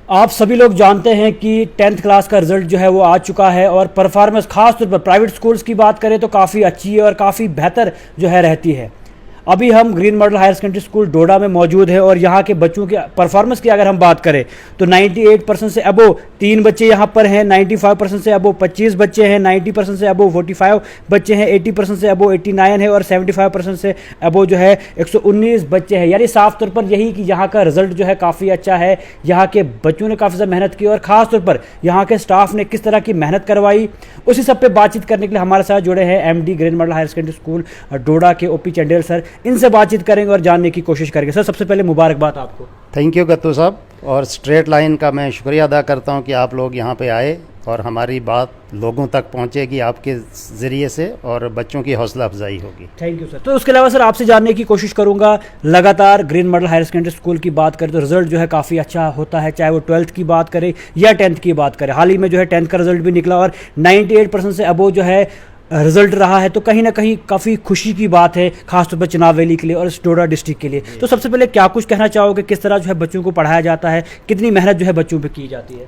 आप सभी लोग जानते हैं कि टेंथ क्लास का रिजल्ट जो है वो आ चुका है और परफॉर्मेंस खास तौर पर प्राइवेट स्कूल्स की बात करें तो काफ़ी अच्छी है और काफ़ी बेहतर जो है रहती है। अभी हम green model higher secondary school Doda में मौजूद है और यहाँ के बच्चों की परफॉर्मेंस की अगर हम बात करें तो 98% से अबो 3 बच्चे यहाँ पर हैं, 95% से अबो 25 बच्चे हैं, 90% से अबो 45 बच्चे हैं, 80% से अबो 89 है और 75% से अबो जो है 119 बच्चे हैं। यानी साफ तौर पर यही कि यहाँ का रिजल्ट जो है काफ़ी अच्छा है। यहाँ के बच्चों ने काफ़ी ज़्यादा मेहनत की और ख़ास तौर पर यहाँ के स्टाफ ने किस तरह की मेहनत करवाई, उसी सब पे बातचीत करने के लिए हमारे साथ जुड़े हैं MD green model higher secondary school Doda के ओपी चंडेल सर। इनसे बातचीत करेंगे और जानने की कोशिश करेंगे। सर, सबसे पहले मुबारकबाद आपको। थैंक यू गत्तू साहब, और स्ट्रेट लाइन का मैं शुक्रिया अदा करता हूं कि आप लोग यहां पे आए और हमारी बात लोगों तक पहुंचेगी आपके ज़रिए से और बच्चों की हौसला अफजाई होगी। Thank you sir. तो उसके अलावा सर आपसे जानने की कोशिश करूंगा, लगातार green model higher secondary school की बात करें तो रिजल्ट जो है काफ़ी अच्छा होता है, चाहे वो 12th की बात करें या 10th की बात करें। हाल ही में जो है 10th का रिजल्ट भी निकला और 98% से अबो जो है रिजल्ट रहा है, तो कहीं ना कहीं काफ़ी खुशी की बात है, खासतौर पर चुनाव वैली के लिए और इस डोडा डिस्ट्रिक्ट के लिए। तो सबसे पहले क्या कुछ कहना चाहोगे, किस तरह जो है बच्चों को पढ़ाया जाता है, कितनी मेहनत जो है बच्चों पे की जाती है?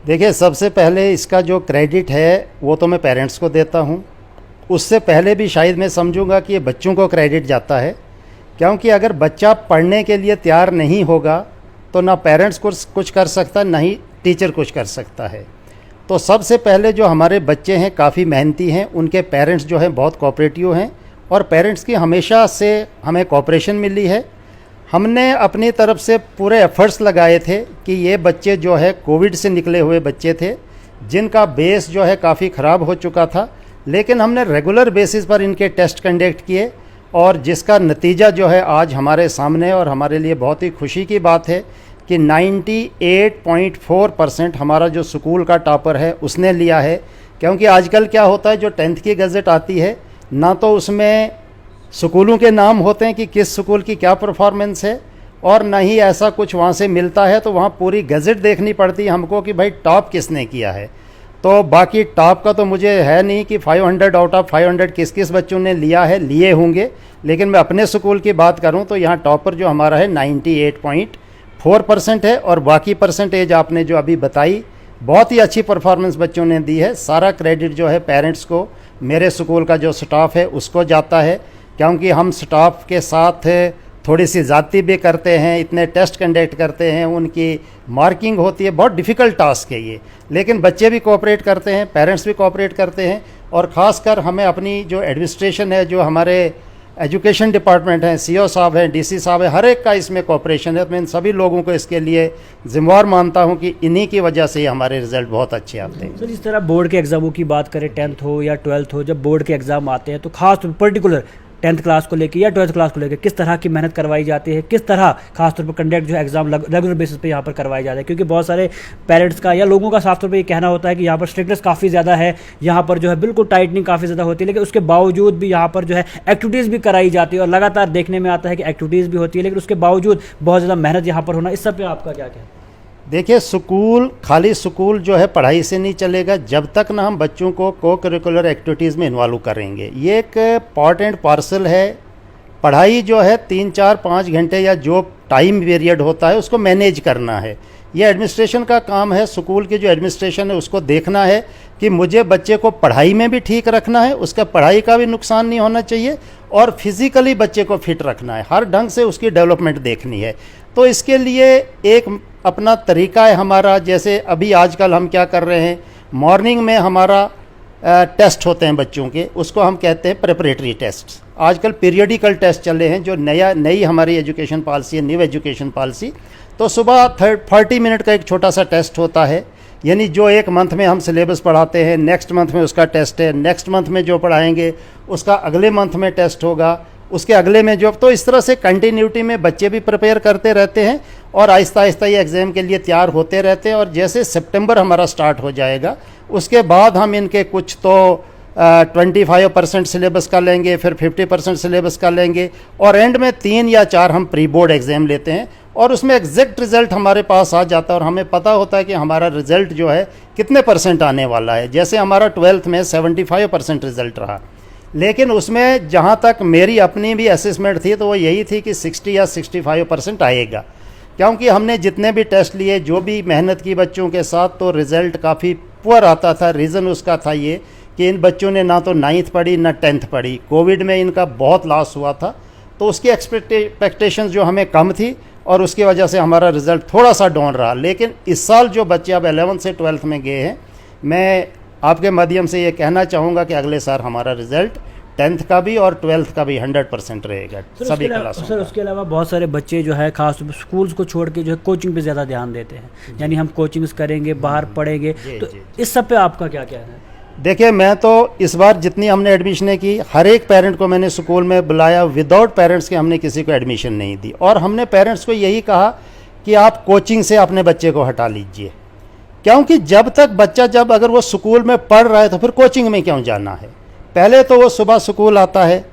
देखिए, सबसे पहले इसका जो क्रेडिट है वो तो मैं पेरेंट्स को देता हूँ। उससे पहले भी शायद मैं समझूंगा कि ये बच्चों को क्रेडिट जाता है, क्योंकि अगर बच्चा पढ़ने के लिए तैयार नहीं होगा तो ना पेरेंट्स कुछ कर सकता, ना ही टीचर कुछ कर सकता है। तो सबसे पहले जो हमारे बच्चे हैं काफ़ी मेहनती हैं, उनके पेरेंट्स जो हैं बहुत कोऑपरेटिव हैं और पेरेंट्स की हमेशा से हमें कोऑपरेशन मिली है। हमने अपनी तरफ से पूरे एफर्ट्स लगाए थे कि ये बच्चे जो है कोविड से निकले हुए बच्चे थे, जिनका बेस जो है काफ़ी ख़राब हो चुका था, लेकिन हमने रेगुलर बेसिस पर इनके टेस्ट कंडक्ट किए और जिसका नतीजा जो है आज हमारे सामने और हमारे लिए बहुत ही खुशी की बात है कि 98.4% हमारा जो स्कूल का टॉपर है उसने लिया है। क्योंकि आजकल क्या होता है, जो 10th की गज़ट आती है ना तो उसमें स्कूलों के नाम होते हैं कि किस स्कूल की क्या परफॉर्मेंस है, और ना ही ऐसा कुछ वहाँ से मिलता है, तो वहाँ पूरी गज़ट देखनी पड़ती है हमको कि भाई टॉप किसने किया है। तो बाकी टॉप का तो मुझे है नहीं कि 500 आउट ऑफ 500 किस किस बच्चों ने लिया है, लिए होंगे, लेकिन मैं अपने स्कूल की बात करूँ तो यहाँ टॉपर जो हमारा है 98.4% है और बाकी परसेंटेज आपने जो अभी बताई बहुत ही अच्छी परफॉर्मेंस बच्चों ने दी है। सारा क्रेडिट जो है पेरेंट्स को, मेरे स्कूल का जो स्टाफ है उसको जाता है, क्योंकि हम स्टाफ के साथ थोड़ी सी ज़्यादती भी करते हैं, इतने टेस्ट कंडक्ट करते हैं, उनकी मार्किंग होती है, बहुत डिफ़िकल्ट टास्क है ये, लेकिन बच्चे भी कोऑपरेट करते हैं, पेरेंट्स भी कोऑपरेट करते हैं। और ख़ासकर हमें अपनी जो एडमिनिस्ट्रेशन है, जो हमारे एजुकेशन डिपार्टमेंट है, सीओ साहब हैं, डीसी साहब है, हर एक का इसमें कोऑपरेशन है। तो मैं इन सभी लोगों को इसके लिए जिम्मेवार मानता हूं कि इन्हीं की वजह से ही हमारे रिजल्ट बहुत अच्छे आते हैं। सर, जिस तरह बोर्ड के एग्जामों की बात करें, 10th हो या 12th हो, जब बोर्ड के एग्जाम आते हैं तो खास पर्टिकुलर 10th क्लास को लेकर या 12th क्लास को लेकर किस तरह की मेहनत करवाई जाती है, किस तरह खासतौर पर कंडक्ट जो है एग्जाम रेगुलर बेसिस पे यहाँ पर करवाया जाता है? क्योंकि बहुत सारे पेरेंट्स का या लोगों का साफ तौर पर ये कहना होता है कि यहाँ पर स्ट्रिक्टनेस काफ़ी ज़्यादा है, यहाँ पर जो है बिल्कुल टाइटनिंग काफ़ी ज़्यादा होती है, लेकिन उसके बावजूद भी यहाँ पर जो है एक्टिविटीज़ भी कराई जाती है और लगातार देखने में आता है कि एक्टिविटीज़ भी होती है, लेकिन उसके बावजूद बहुत ज़्यादा मेहनत यहाँ पर होना, इस सब पर आपका क्या कहना है? देखिए, खाली स्कूल जो है पढ़ाई से नहीं चलेगा जब तक ना हम बच्चों को को करिकुलर एक्टिविटीज़ में इन्वॉल्व करेंगे। ये एक पार्ट एंड पार्सल है। पढ़ाई जो है 3, 4, 5 घंटे या जो टाइम पीरियड होता है उसको मैनेज करना है, ये एडमिनिस्ट्रेशन का काम है। स्कूल की जो एडमिनिस्ट्रेशन है उसको देखना है कि मुझे बच्चे को पढ़ाई में भी ठीक रखना है, उसका पढ़ाई का भी नुकसान नहीं होना चाहिए, और फिज़िकली बच्चे को फिट रखना है, हर ढंग से उसकी डेवलपमेंट देखनी है। तो इसके लिए एक अपना तरीका है हमारा। जैसे अभी आजकल हम क्या कर रहे हैं, मॉर्निंग में हमारा टेस्ट होते हैं बच्चों के, उसको हम कहते हैं प्रिपरेटरी टेस्ट। आजकल पीरियडिकल टेस्ट चले हैं, जो नई हमारी एजुकेशन पॉलिसी है, न्यू एजुकेशन पॉलिसी। तो सुबह 40 मिनट का एक छोटा सा टेस्ट होता है, यानी जो एक मंथ में हम सिलेबस पढ़ाते हैं, नेक्स्ट मंथ में उसका टेस्ट है, नेक्स्ट मंथ में जो पढ़ाएंगे उसका अगले मंथ में टेस्ट होगा, उसके अगले में जो। तो इस तरह से कंटिन्यूटी में बच्चे भी प्रिपेयर करते रहते हैं और आहिस्ता आहिस्ता ये एग्ज़ाम के लिए तैयार होते रहते हैं। और जैसे सितंबर हमारा स्टार्ट हो जाएगा उसके बाद हम इनके कुछ तो 25% सिलेबस का लेंगे, फिर 50% सिलेबस का लेंगे, और एंड में 3 या 4 हम प्री बोर्ड एग्ज़ाम लेते हैं और उसमें एग्जैक्ट रिज़ल्ट हमारे पास आ जाता है और हमें पता होता है कि हमारा रिज़ल्ट जो है कितने % आने वाला है। जैसे हमारा 12th में 75% रिज़ल्ट रहा, लेकिन उसमें जहाँ तक मेरी अपनी भी असेसमेंट थी तो वो यही थी कि 60 या 65% आएगा, क्योंकि हमने जितने भी टेस्ट लिए, जो भी मेहनत की बच्चों के साथ, तो रिज़ल्ट काफ़ी पुअर आता था। रीज़न उसका था ये कि इन बच्चों ने ना तो 9th पढ़ी ना 10th पढ़ी। कोविड में इनका बहुत लॉस हुआ था, तो उसकी एक्सपेक्टेशंस जो हमें कम थी और उसकी वजह से हमारा रिज़ल्ट थोड़ा सा डाउन रहा। लेकिन इस साल जो बच्चे अब 11th से 12th में गए हैं, मैं आपके माध्यम से ये कहना चाहूँगा कि अगले साल हमारा रिज़ल्ट 10th का भी और 12th का भी 100% रहेगा सभी क्लासों सर, उसके अलावा बहुत सारे बच्चे जो है खास स्कूल्स को छोड़ के जो है कोचिंग पे ज़्यादा ध्यान देते हैं, यानी हम कोचिंग्स करेंगे, बाहर पढ़ेंगे। तो इस सब पे आपका क्या कहना है? देखिए, मैं तो इस बार जितनी हमने एडमिशनें की, हर एक पेरेंट को मैंने स्कूल में बुलाया, विदाउट पेरेंट्स के हमने किसी को एडमिशन नहीं दी। और हमने पेरेंट्स को यही कहा कि आप कोचिंग से अपने बच्चे को हटा लीजिए, क्योंकि जब तक बच्चा, जब अगर वो स्कूल में पढ़ रहा है तो फिर कोचिंग में क्यों जाना है। पहले तो वो सुबह स्कूल आता है,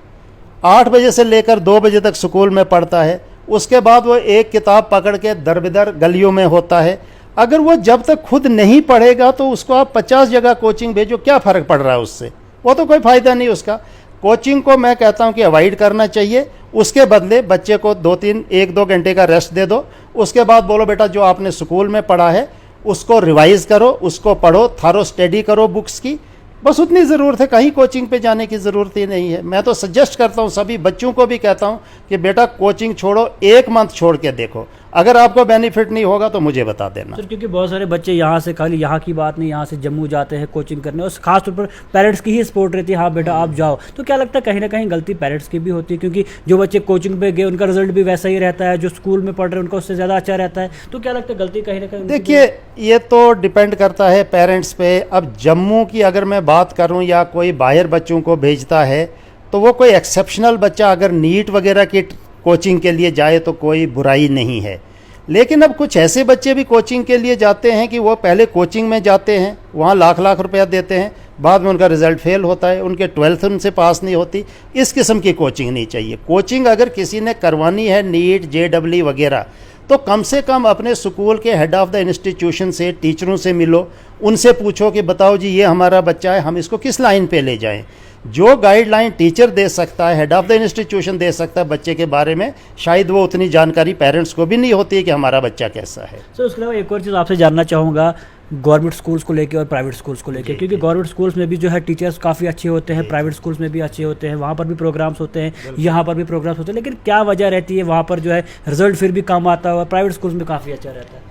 8 बजे से लेकर 2 बजे तक स्कूल में पढ़ता है, उसके बाद वो एक किताब पकड़ के दर बिदर गलियों में होता है। अगर वो जब तक खुद नहीं पढ़ेगा तो उसको आप 50 जगह कोचिंग भेजो, क्या फ़र्क पड़ रहा है उससे? वो तो कोई फ़ायदा नहीं उसका। कोचिंग को मैं कहता हूँ कि अवॉइड करना चाहिए। उसके बदले बच्चे को 1-2 घंटे का रेस्ट दे दो। उसके बाद बोलो बेटा, जो आपने स्कूल में पढ़ा है उसको रिवाइज करो, उसको पढ़ो, थारो स्टडी करो बुक्स की, बस उतनी ज़रूरत है। कहीं कोचिंग पे जाने की ज़रूरत ही नहीं है। मैं तो सजेस्ट करता हूँ, सभी बच्चों को भी कहता हूँ कि बेटा कोचिंग छोड़ो, 1 मंथ छोड़ के देखो, अगर आपको बेनिफिट नहीं होगा तो मुझे बता देना। सर, क्योंकि बहुत सारे बच्चे यहाँ से, खाली यहाँ की बात नहीं, यहाँ से जम्मू जाते हैं कोचिंग करने, और खास तौर पर पेरेंट्स की ही सपोर्ट रहती है, हाँ बेटा आप जाओ। तो क्या लगता है कहीं ना कहीं गलती पेरेंट्स की भी होती है, क्योंकि जो बच्चे कोचिंग पे गए उनका रिजल्ट भी वैसा ही रहता है, जो स्कूल में पढ़ रहे हैं उनका उससे ज़्यादा अच्छा रहता है। तो क्या लगता है गलती कहीं ना कहीं? देखिए, ये तो डिपेंड करता है पेरेंट्स पे। अब जम्मू की अगर मैं बात करूं या कोई बाहर बच्चों को भेजता है, तो वो कोई एक्सेप्शनल बच्चा अगर नीट वगैरह की कोचिंग के लिए जाए तो कोई बुराई नहीं है। लेकिन अब कुछ ऐसे बच्चे भी कोचिंग के लिए जाते हैं कि वो पहले कोचिंग में जाते हैं, वहाँ लाख लाख रुपया देते हैं, बाद में उनका रिज़ल्ट फेल होता है, उनके 12th उनसे पास नहीं होती। इस किस्म की कोचिंग नहीं चाहिए। कोचिंग अगर किसी ने करवानी है, नीट, JEE वगैरह, तो कम से कम अपने स्कूल के हेड ऑफ़ द इंस्टीट्यूशन से, टीचरों से मिलो, उनसे पूछो कि बताओ जी ये हमारा बच्चा है, हम इसको किस लाइन पे ले जाएं। जो गाइडलाइन टीचर दे सकता है, head of the institution they सकता है बच्चे के बारे में, शायद वो उतनी जानकारी पेरेंट्स को भी नहीं होती है कि हमारा बच्चा कैसा है। सर, उसके अलावा एक और चीज़ आपसे जानना चाहूँगा, गवर्नमेंट स्कूल्स को लेके और प्राइवेट स्कूल्स को लेके, क्योंकि गवर्नमेंट स्कूल्स में भी जो है टीचर्स काफ़ी अच्छे होते हैं, प्राइवेट स्कूल्स में भी अच्छे होते हैं, वहाँ पर भी प्रोग्राम्स होते हैं, यहाँ पर भी प्रोग्राम्स होते हैं, लेकिन क्या वजह रहती है वहाँ पर जो है रिजल्ट फिर भी कम आता है और प्राइवेट स्कूल्स में काफ़ी अच्छा रहता है?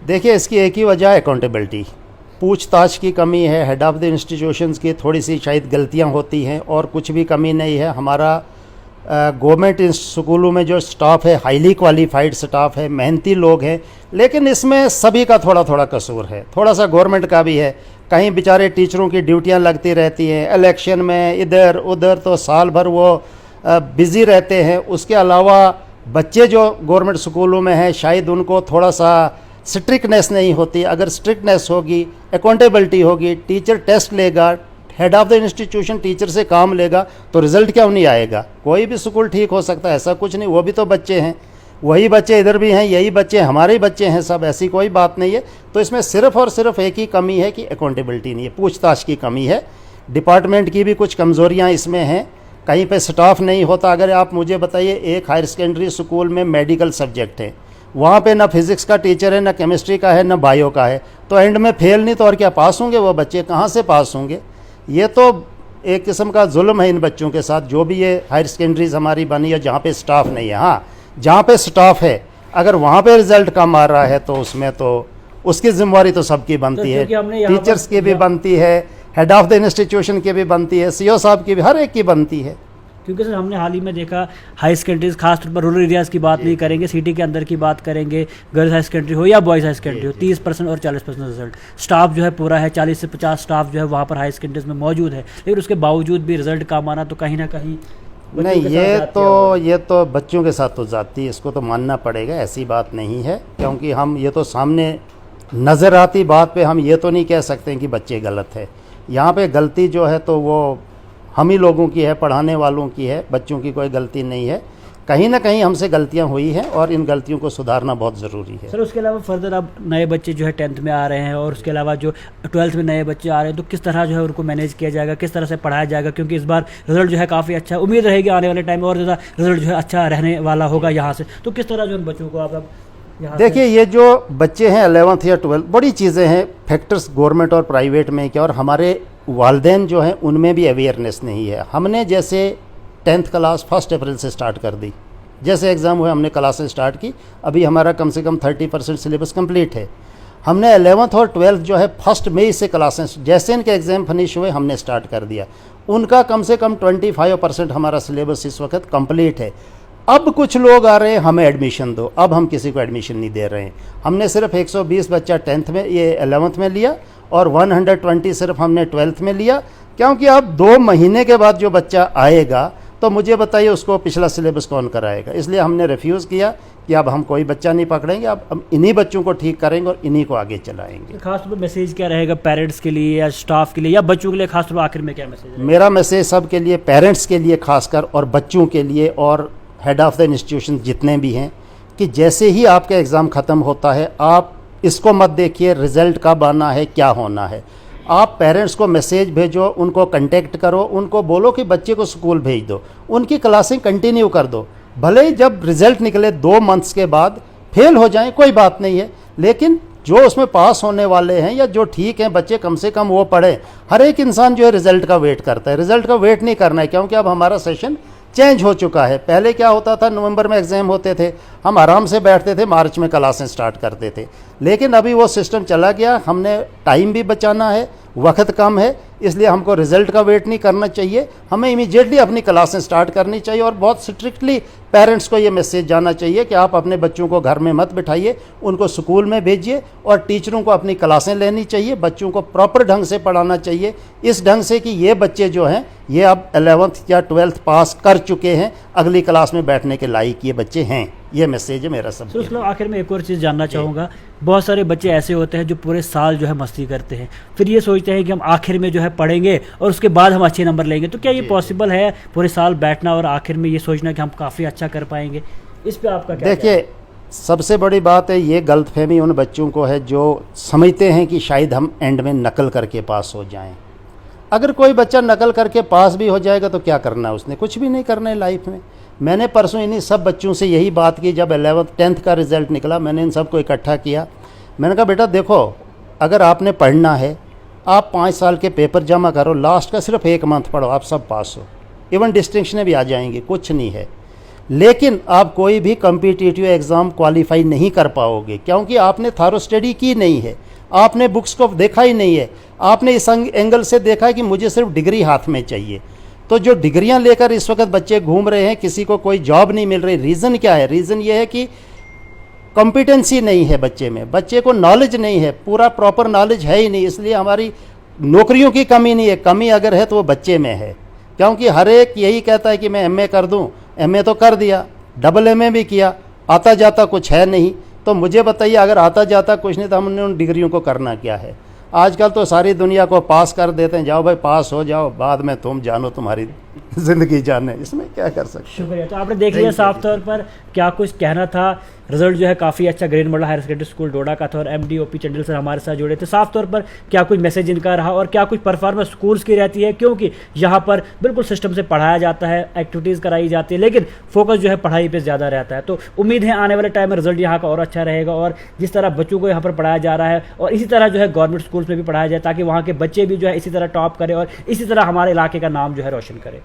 देखिए, इसकी एक ही वजह है, अकाउंटेबिलिटी, पूछताछ की कमी है। हेड ऑफ़ द इंस्टीट्यूशंस की थोड़ी सी शायद गलतियाँ होती हैं, और कुछ भी कमी नहीं है। हमारा गवर्नमेंट स्कूलों में जो स्टाफ है, हाईली क्वालिफाइड स्टाफ है, मेहनती लोग हैं, लेकिन इसमें सभी का थोड़ा थोड़ा कसूर है, थोड़ा सा गवर्नमेंट का भी है। कहीं बेचारे टीचरों की ड्यूटियां लगती रहती हैं, इलेक्शन में इधर उधर, तो साल भर वो बिज़ी रहते हैं। उसके अलावा बच्चे जो गवर्नमेंट स्कूलों में हैं, शायद उनको थोड़ा सा स्ट्रिक्टनेस नहीं होती। अगर स्ट्रिक्टनेस होगी, अकाउंटेबिलिटी होगी, टीचर टेस्ट लेगा, head of the institution teacher से काम लेगा, तो रिज़ल्ट क्यों नहीं आएगा? कोई भी स्कूल ठीक हो सकता है, ऐसा कुछ नहीं। वो भी तो बच्चे हैं, वही बच्चे इधर भी हैं, यही बच्चे हमारे ही बच्चे हैं सब, ऐसी कोई बात नहीं है। तो इसमें सिर्फ और सिर्फ एक ही कमी है कि अकाउंटेबिलिटी नहीं है, पूछताछ की कमी है। डिपार्टमेंट की भी कुछ कमज़ोरियाँ इसमें हैं, कहीं पे स्टाफ नहीं होता। अगर आप मुझे बताइए, एक हायर सेकेंडरी स्कूल में मेडिकल सब्जेक्ट है, वहाँ पे ना फिज़िक्स का टीचर है, ना केमिस्ट्री का है, ना बायो का है, तो एंड में फेल नहीं तो और क्या पास होंगे वो बच्चे? कहाँ से पास होंगे? ये तो एक किस्म का जुल्म है इन बच्चों के साथ, जो भी ये हायर सेकेंडरीज हमारी बनी है जहाँ पे स्टाफ नहीं है। हाँ, जहाँ पे स्टाफ है, अगर वहाँ पे रिज़ल्ट कम आ रहा है तो उसमें तो उसकी जिम्मेवारी तो सबकी बनती है, टीचर्स की भी बनती है, हेड ऑफ़ द इंस्टीट्यूशन की भी बनती है, CO साहब की भी, हर एक की बनती है। क्योंकि सर हमने हाल ही में देखा हाई सेकेंडरीज, खासतौर पर रूरल एरियाज़ की बात नहीं करेंगे, सिटी के अंदर की बात करेंगे, गर्ल्स हाई सेकेंडरी हो या बॉयज़ हाई सेकेंडरी हो, 30% और 40% रिजल्ट, स्टाफ जो है पूरा है, 40 से 50 स्टाफ जो है वहाँ पर हाई सेकेंडरीज में मौजूद है, लेकिन उसके बावजूद भी रिजल्ट कम आना तो कहीं ना कहीं नहीं, ये तो बच्चों के साथ तो जाती है, इसको तो मानना पड़ेगा, ऐसी बात नहीं है। क्योंकि हम ये तो सामने नज़र आती बात पे हम ये तो नहीं कह सकते कि बच्चे गलत है। यहाँ पे गलती जो है तो वो हम ही लोगों की है, पढ़ाने वालों की है, बच्चों की कोई गलती नहीं है। कहीं ना कहीं हमसे गलतियां हुई हैं और इन गलतियों को सुधारना बहुत ज़रूरी है। सर, उसके अलावा फर्दर अब नए बच्चे जो है 10th में आ रहे हैं और उसके अलावा जो 12th में नए बच्चे आ रहे हैं, तो किस तरह जो है उनको मैनेज किया जाएगा, किस तरह से पढ़ाया जाएगा? क्योंकि इस बार रिजल्ट जो है काफ़ी अच्छा, उम्मीद रहेगी आने वाले टाइम में और ज़्यादा रिजल्ट जो है अच्छा रहने वाला होगा यहाँ से, तो किस तरह जो उन बच्चों को आप यहाँ से? देखिए, ये जो बच्चे हैं 11th या 12th, बड़ी चीज़ें हैं, फैक्टर्स गवर्नमेंट और प्राइवेट में क्या, और हमारे वालदेन जो हैं उनमें भी अवेयरनेस नहीं है। हमने जैसे 10th क्लास 1 अप्रैल से स्टार्ट कर दी, जैसे एग्ज़ाम हुए हमने क्लासें स्टार्ट की। अभी हमारा कम से कम 30% सिलेबस कंप्लीट है। हमने 11th और 12th जो है 1 मई से क्लासें, जैसे इनके एग्ज़ाम फिनिश हुए हमने स्टार्ट कर दिया। उनका कम से कम 25% हमारा सिलेबस इस वक्त कंप्लीट है। अब कुछ लोग आ रहे हैं हमें एडमिशन दो, अब हम किसी को एडमिशन नहीं दे रहे हैं। हमने सिर्फ 120 बच्चा 10th में, ये 11th में लिया, और 120 सिर्फ हमने 12th में लिया, क्योंकि अब 2 महीने के बाद जो बच्चा आएगा तो मुझे बताइए उसको पिछला सिलेबस कौन कराएगा। इसलिए हमने रिफ्यूज़ किया कि अब हम कोई बच्चा नहीं पकड़ेंगे, अब हम इन्हीं बच्चों को ठीक करेंगे और इन्हीं को आगे चलाएंगे। खास तौर पर मैसेज क्या रहेगा पेरेंट्स के लिए या स्टाफ के लिए या बच्चों के लिए? खास तौर पर आखिर में क्या मैसेज है? मेरा मैसेज सबके लिए, पेरेंट्स के लिए खासकर, और बच्चों के लिए, और हेड ऑफ़ द इंस्टीट्यूशन जितने भी हैं, कि जैसे ही आपका एग्ज़ाम ख़त्म होता है आप इसको मत देखिए रिज़ल्ट कब आना है, क्या होना है। आप पेरेंट्स को मैसेज भेजो, उनको कांटेक्ट करो, उनको बोलो कि बच्चे को स्कूल भेज दो, उनकी क्लासें कंटिन्यू कर दो। भले ही जब रिज़ल्ट निकले 2 मंथ्स के बाद फेल हो जाएं, कोई बात नहीं है, लेकिन जो उसमें पास होने वाले हैं या जो ठीक हैं बच्चे, कम से कम वो पढ़ें। हर एक इंसान जो है रिज़ल्ट का वेट करता है, रिज़ल्ट का वेट नहीं करना है, क्योंकि अब हमारा सेशन चेंज हो चुका है। पहले क्या होता था, नवंबर में एग्ज़ाम होते थे, हम आराम से बैठते थे, मार्च में क्लासें स्टार्ट करते थे। लेकिन अभी वो सिस्टम चला गया, हमने टाइम भी बचाना है, वक्त कम है, इसलिए हमको रिज़ल्ट का वेट नहीं करना चाहिए, हमें इमीडिएटली अपनी क्लासें स्टार्ट करनी चाहिए। और बहुत स्ट्रिक्टली पेरेंट्स को ये मैसेज जाना चाहिए कि आप अपने बच्चों को घर में मत बिठाइए, उनको स्कूल में भेजिए, और टीचरों को अपनी क्लासें लेनी चाहिए, बच्चों को प्रॉपर ढंग से पढ़ाना चाहिए, इस ढंग से कि ये बच्चे जो हैं ये अब 11th या 12th पास कर चुके हैं, अगली क्लास में बैठने के लायक ये बच्चे हैं। ये मैसेज है मेरा सब। तो आखिर में एक और चीज़ जानना चाहूँगा, बहुत सारे बच्चे ऐसे होते हैं जो पूरे साल जो है मस्ती करते हैं, फिर ये सोचते हैं कि हम आखिर में जो है पढ़ेंगे और उसके बाद हम अच्छे नंबर लेंगे। तो क्या ये पॉसिबल है पूरे साल बैठना और आखिर में ये सोचना कि हम काफ़ी अच्छा कर पाएंगे? इस पे आपका क्या? देखिए, सबसे बड़ी बात है, ये गलतफहमी उन बच्चों को है जो समझते हैं कि शायद हम एंड में नकल करके पास हो जाएं। अगर कोई बच्चा नकल करके पास भी हो जाएगा तो क्या करना है उसने? कुछ भी नहीं करना है लाइफ में। मैंने परसों इन्हीं सब बच्चों से यही बात की, जब 11th 10th का रिज़ल्ट निकला मैंने इन सबको इकट्ठा किया। मैंने कहा बेटा देखो, अगर आपने पढ़ना है आप 5 साल के पेपर जमा करो, लास्ट का सिर्फ 1 मंथ पढ़ो, आप सब पास हो, इवन डिस्टिंक्शन भी आ जाएंगे, कुछ नहीं है। लेकिन आप कोई भी कॉम्पिटिटिव एग्ज़ाम क्वालिफाई नहीं कर पाओगे, क्योंकि आपने थारो स्टडी की नहीं है, आपने बुक्स को देखा ही नहीं है, आपने इस एंगल से देखा है कि मुझे सिर्फ डिग्री हाथ में चाहिए। तो जो डिग्रियां लेकर इस वक्त बच्चे घूम रहे हैं, किसी को कोई जॉब नहीं मिल रही, रीज़न क्या है? रीज़न ये है कि कॉम्पिटेंसी नहीं है बच्चे में, बच्चे को नॉलेज नहीं है, पूरा प्रॉपर नॉलेज है ही नहीं। इसलिए हमारी नौकरियों की कमी नहीं है, कमी अगर है तो वो बच्चे में है, क्योंकि हर एक यही कहता है कि मैं एमए कर दूं, एमए तो कर दिया, डबल एमए भी किया, आता जाता कुछ है नहीं। तो मुझे बताइए, अगर आता जाता कुछ नहीं तो हमने उन डिग्रियों को करना क्या है? आजकल तो सारी दुनिया को पास कर देते हैं, जाओ भाई पास हो जाओ, बाद में तुम जानो तुम्हारी ज़िंदगी जाने, इसमें क्या कर सकते। शुक्रिया। तो आपने देख लिया साफ तौर पर क्या कुछ कहना था। रिजल्ट जो है काफ़ी अच्छा green model higher secondary school Doda का था और MD OP चंडिल सर हमारे साथ जुड़े थे। साफ तौर पर क्या कुछ मैसेज इनका रहा और क्या कुछ परफॉर्मेंस स्कूल्स की रहती है, क्योंकि यहाँ पर बिल्कुल सिस्टम से पढ़ाया जाता है, एक्टिविटीज़ कराई जाती है, लेकिन फोकस जो है पढ़ाई पर ज़्यादा रहता है। तो उम्मीद है आने वाले टाइम में रिजल्ट यहाँ का और अच्छा रहेगा और जिस तरह बच्चों को यहाँ पर पढ़ाया जा रहा है और इसी तरह जो है गवर्नमेंट स्कूल्स में भी पढ़ाया जाए, ताकि वहाँ के बच्चे भी जो है इसी तरह टॉप करें और इसी तरह हमारे इलाके का नाम जो है रोशन करें।